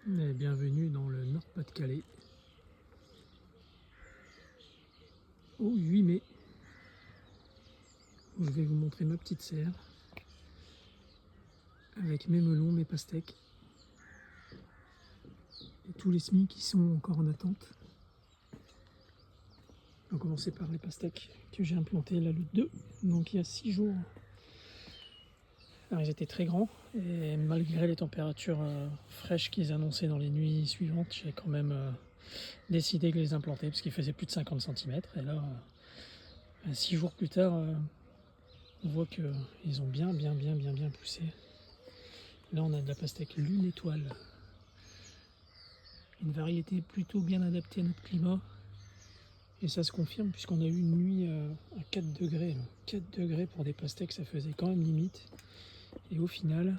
Et bienvenue dans le Nord-Pas-de-Calais au 8 mai où je vais vous montrer ma petite serre avec mes melons, mes pastèques et tous les semis qui sont encore en attente. On va commencer par les pastèques que j'ai implantées là le 2, donc il y a 6 jours. Alors ils étaient très grands et malgré les températures fraîches qu'ils annonçaient dans les nuits suivantes, j'ai quand même décidé de les implanter parce qu'ils faisaient plus de 50 cm. Et là, 6 jours plus tard, on voit qu'ils ont bien poussé. Là on a de la pastèque lune étoile, une variété plutôt bien adaptée à notre climat. Et ça se confirme puisqu'on a eu une nuit à 4 degrés. 4 degrés pour des pastèques, ça faisait quand même limite. Et au final,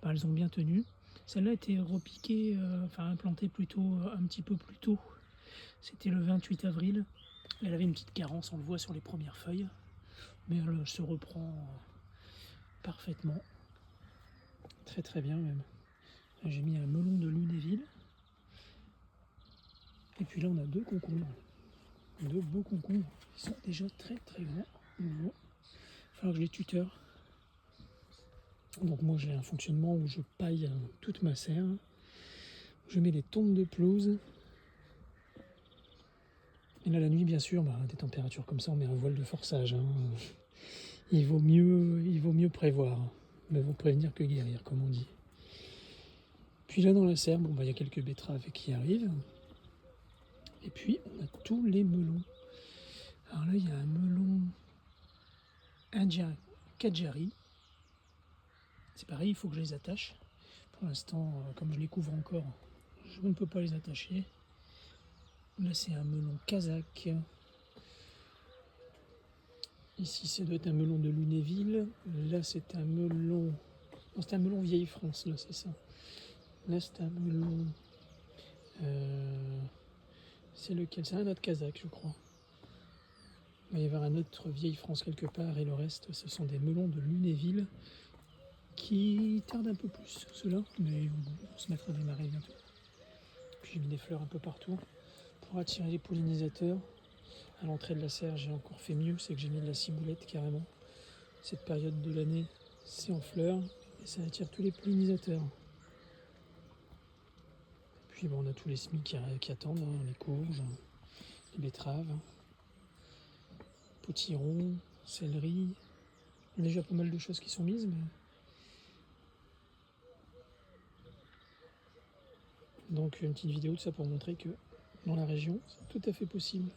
elles ont bien tenu. Celle-là a été repiquée, implantée plutôt un petit peu plus tôt. C'était le 28 avril. Elle avait une petite carence, on le voit sur les premières feuilles. Mais elle se reprend parfaitement. Très bien même. J'ai mis un melon de Lunéville. Et puis là on a 2 concombres. 2 beaux concombres. Ils sont déjà très grands. Il va falloir que je les tuteur. Donc moi j'ai un fonctionnement où je paille toute ma serre. Je mets des tontes de pelouse. Et là la nuit bien sûr, des températures comme ça on met un voile de forçage. Il vaut mieux prévoir. Mais vaut prévenir que guérir, comme on dit. Puis là dans la serre, il y a quelques betteraves qui arrivent. Et puis on a tous les melons. Alors là il y a un melon indien Kadjari. C'est pareil, il faut que je les attache. Pour l'instant, comme je les couvre encore, je ne peux pas les attacher. Là c'est un melon kazakh. Ici ça doit être un melon de Lunéville. Là c'est un melon... Non, c'est un melon vieille France, là c'est ça. Là c'est un melon... C'est lequel? C'est un autre kazakh je crois. Il va y avoir un autre vieille France quelque part et le reste ce sont des melons de Lunéville qui tardent un peu plus ceux-là, mais vont se mettre à démarrer bientôt. Puis j'ai mis des fleurs un peu partout pour attirer les pollinisateurs. À l'entrée de la serre j'ai encore fait mieux, c'est que j'ai mis de la ciboulette carrément. Cette période de l'année c'est en fleurs et ça attire tous les pollinisateurs. Puis on a tous les semis qui attendent, les courges, les betteraves, potirons, céleri. Il y a déjà pas mal de choses qui sont mises, mais... Donc une petite vidéo de ça pour montrer que dans la région, c'est tout à fait possible.